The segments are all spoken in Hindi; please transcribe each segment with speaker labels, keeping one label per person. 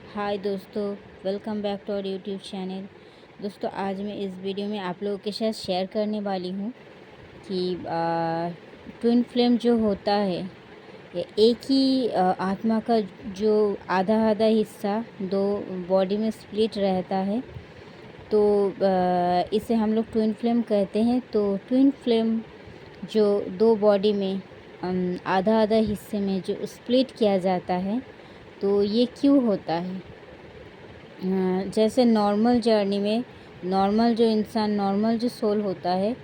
Speaker 1: हाय दोस्तों, welcome back to our YouTube channel. दोस्तों, आज मैं इस वीडियो में आप लोगों के साथ शेयर करने वाली हूँ कि ट्विन फ्लेम जो होता है, ये एक ही आत्मा का जो आधा आधा हिस्सा दो बॉडी में स्प्लिट रहता है। तो इसे हम लोग ट्विन फ्लेम कहते हैं। तो ट्विन फ्लेम जो दो बॉडी में आधा आधा हिस्से में जो स्प्लिट किया जाता है, तो ये क्यों होता है? जैसे नॉर्मल जर्नी में नॉर्मल जो सोल होता है,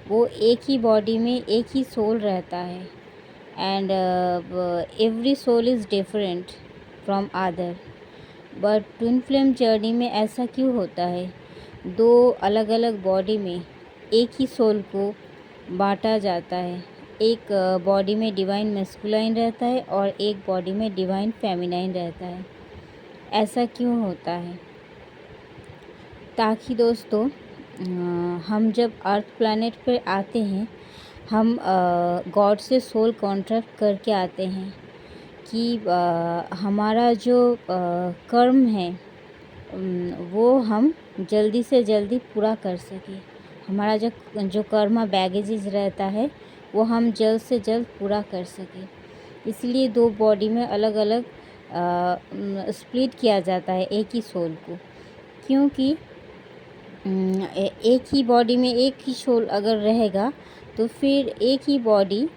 Speaker 1: वो एक ही बॉडी में एक ही सोल रहता है। And every soul is different from other. But twin flame journey में ऐसा क्यों होता है? दो अलग अलग बॉडी में एक ही सोल को बांटा जाता है। एक बॉडी में डिवाइन मैस्कुलाइन रहता है और एक बॉडी में डिवाइन फेमिनाइन रहता है। ऐसा क्यों होता है? ताकि दोस्तों, हम जब अर्थ प्लैनेट पर आते हैं, हम गॉड से सोल कॉन्ट्रैक्ट करके आते हैं कि हमारा जो कर्म है, वो हम जल्दी से जल्दी पूरा कर सकें। हमारा जो कर्मा बैगेजेस रहता है, वो हम जल्द से जल्द पूरा कर सकें। इसलिए दो बॉडी में अलग अलग स्प्लिट किया जाता है एक ही सोल को। क्योंकि एक ही बॉडी में एक ही सोल अगर रहेगा, तो फिर एक ही बॉडी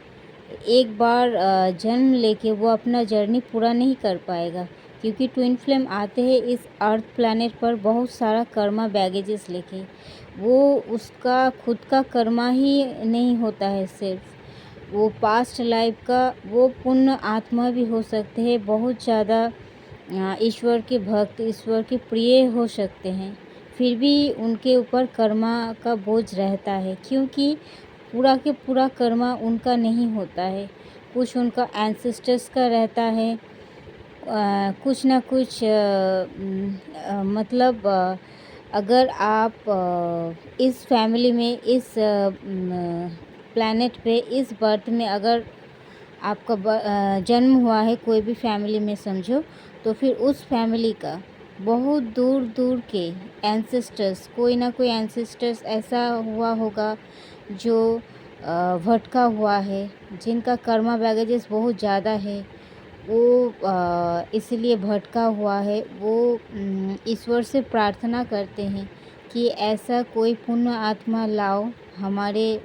Speaker 1: एक बार जन्म लेके वो अपना जर्नी पूरा नहीं कर पाएगा। क्योंकि ट्विन फ्लेम आते हैं इस अर्थ प्लैनेट पर बहुत सारा कर्मा बैगेजेस लेके। वो उसका खुद का कर्मा ही नहीं होता है, सिर्फ वो पास्ट लाइफ का वो पुण्य आत्मा भी हो सकते हैं। बहुत ज़्यादा ईश्वर के भक्त, ईश्वर के प्रिय हो सकते हैं, फिर भी उनके ऊपर कर्मा का बोझ रहता है। क्योंकि पूरा के पूरा कर्मा उनका नहीं होता है, कुछ उनका एंसेस्टर्स का रहता है। कुछ ना कुछ मतलब अगर आप इस फैमिली में, इस प्लैनेट पे, इस बर्थ में अगर आपका जन्म हुआ है कोई भी फैमिली में समझो, तो फिर उस फैमिली का बहुत दूर दूर के एंसेस्टर्स, कोई ना कोई एंसेस्टर्स ऐसा हुआ होगा जो भटका हुआ है, जिनका कर्मा बैगेजेस बहुत ज़्यादा है। वो इसलिए भटका हुआ है। वो ईश्वर से प्रार्थना करते हैं कि ऐसा कोई पुण्य आत्मा लाओ हमारे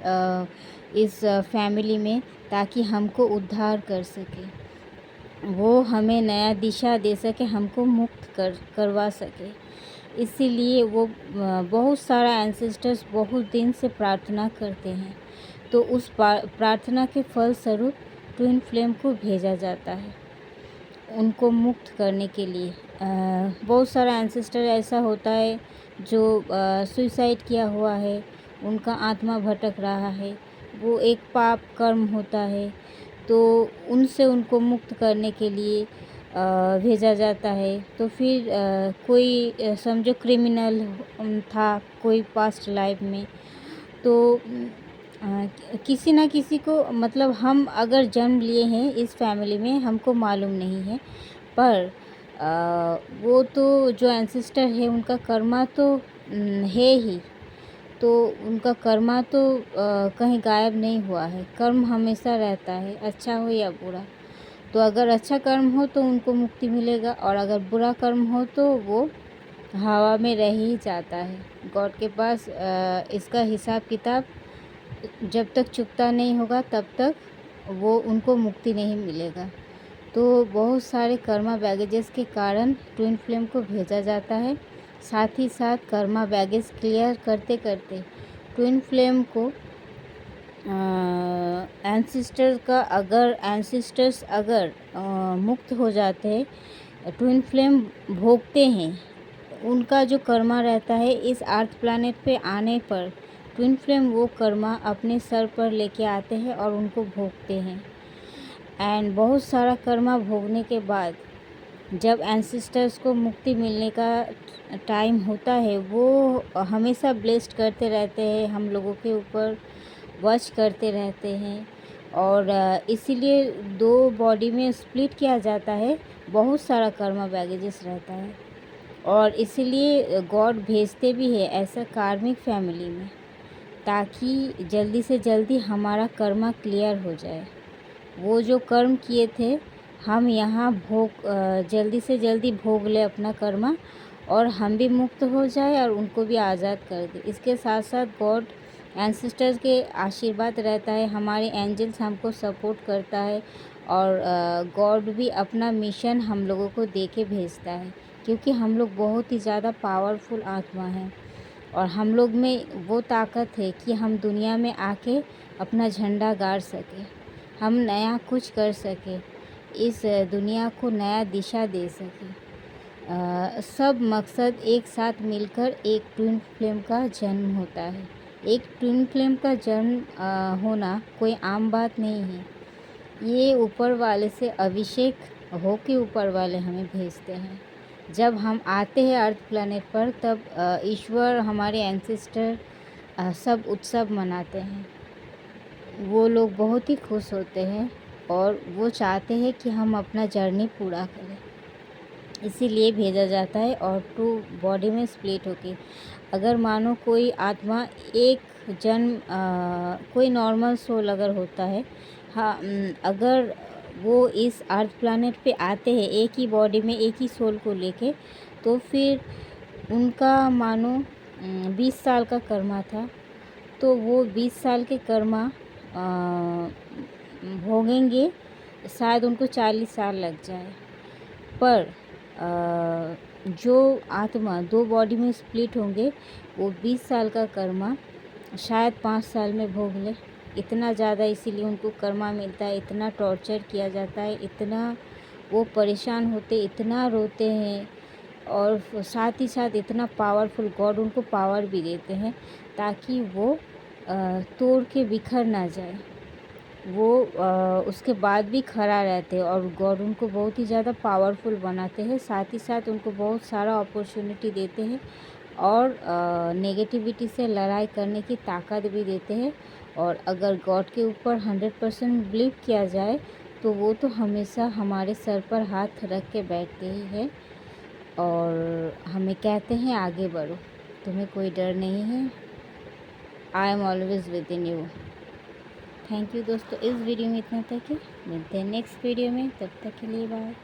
Speaker 1: इस फैमिली में, ताकि हमको उद्धार कर सके, वो हमें नया दिशा दे सके, हमको मुक्त करवा सके। इसीलिए वो बहुत सारा एंसेस्टर्स बहुत दिन से प्रार्थना करते हैं। तो उस प्रार्थना के फलस्वरूप ट्विन फ्लेम को भेजा जाता है उनको मुक्त करने के लिए। बहुत सारा एंसेस्टर ऐसा होता है जो सुसाइड किया हुआ है, उनका आत्मा भटक रहा है, वो एक पाप कर्म होता है। तो उनसे उनको मुक्त करने के लिए भेजा जाता है। तो फिर कोई समझो क्रिमिनल था कोई पास्ट लाइफ में, तो किसी ना किसी को, मतलब हम अगर जन्म लिए हैं इस फैमिली में, हमको मालूम नहीं है, पर वो तो जो एंसेस्टर है उनका कर्मा तो है ही। तो उनका कर्मा तो कहीं गायब नहीं हुआ है। कर्म हमेशा रहता है, अच्छा हो या बुरा। तो अगर अच्छा कर्म हो तो उनको मुक्ति मिलेगा, और अगर बुरा कर्म हो तो वो हवा में रह ही जाता है। गॉड के पास इसका हिसाब किताब जब तक चुकता नहीं होगा, तब तक वो उनको मुक्ति नहीं मिलेगा। तो बहुत सारे कर्मा बैगेजेस के कारण ट्विन फ्लेम को भेजा जाता है। साथ ही साथ कर्मा बैगेज क्लियर करते करते ट्विन फ्लेम को एंसेस्टर्स अगर मुक्त हो जाते हैं, ट्विन फ्लेम भोगते हैं, उनका जो कर्मा रहता है इस अर्थ प्लैनेट पे आने पर ट्विन फ्लेम वो कर्मा अपने सर पर लेके आते हैं और उनको भोगते हैं। एंड बहुत सारा कर्मा भोगने के बाद जब एंसेस्टर्स को मुक्ति मिलने का टाइम होता है, वो हमेशा ब्लेस्ड करते रहते हैं, हम लोगों के ऊपर वॉच करते रहते हैं। और इसीलिए दो बॉडी में स्प्लिट किया जाता है, बहुत सारा कर्मा बैगेजेस रहता है और इसीलिए गॉड भेजते भी है ऐसा कार्मिक फैमिली में, ताकि जल्दी से जल्दी हमारा कर्मा क्लियर हो जाए। वो जो कर्म किए थे हम यहाँ जल्दी से जल्दी भोग ले अपना कर्मा, और हम भी मुक्त हो जाए और उनको भी आज़ाद कर दे। इसके साथ साथ गॉड एंसेस्टर्स के आशीर्वाद रहता है, हमारे एंजल्स हमको सपोर्ट करता है, और गॉड भी अपना मिशन हम लोगों को दे के भेजता है, क्योंकि हम लोग बहुत ही ज़्यादा पावरफुल आत्मा हैं और हम लोग में वो ताकत है कि हम दुनिया में आके अपना झंडा गाड़ सकें, हम नया कुछ कर सकें, इस दुनिया को नया दिशा दे सकें। सब मकसद एक साथ मिलकर एक ट्विन फ्लेम का जन्म होता है। एक ट्विन फ्लेम का जन्म होना कोई आम बात नहीं है। ये ऊपर वाले से अभिषेक हो के ऊपर वाले हमें भेजते हैं। जब हम आते हैं अर्थ प्लैनेट पर, तब ईश्वर, हमारे एंसेस्टर सब उत्सव मनाते हैं। वो लोग बहुत ही खुश होते हैं और वो चाहते हैं कि हम अपना जर्नी पूरा करें, इसीलिए भेजा जाता है। और टू बॉडी में स्प्लिट होके, अगर मानो कोई आत्मा एक जन्म कोई नॉर्मल सोल अगर होता है, हाँ, अगर वो इस अर्थ प्लैनेट पे आते हैं एक ही बॉडी में एक ही सोल को लेके, तो फिर उनका मानो 20 साल का कर्मा था, तो वो 20 साल के कर्मा भोगेंगे, शायद उनको 40 साल लग जाए। पर जो आत्मा दो बॉडी में स्प्लिट होंगे, वो 20 साल का कर्मा शायद 5 साल में भोग ले। इतना ज़्यादा इसीलिए उनको कर्मा मिलता है, इतना टॉर्चर किया जाता है, इतना वो परेशान होते, इतना रोते हैं, और साथ ही साथ इतना पावरफुल गॉड उनको पावर भी देते हैं, ताकि वो तोड़ के बिखर ना जाए। वो उसके बाद भी खड़ा रहते हैं और गॉड उनको बहुत ही ज़्यादा पावरफुल बनाते हैं, साथ ही साथ उनको बहुत सारा अपॉर्चुनिटी देते हैं और नेगेटिविटी से लड़ाई करने की ताकत भी देते हैं। और अगर गॉड के ऊपर 100% बिलीव किया जाए, तो वो तो हमेशा हमारे सर पर हाथ रख के बैठते ही है और हमें कहते हैं आगे बढ़ो, तुम्हें कोई डर नहीं है, I am always with in you. Thank you दोस्तों, इस वीडियो में इतना तक ही। मिलते हैं नेक्स्ट वीडियो में, तब तक के लिए बाय।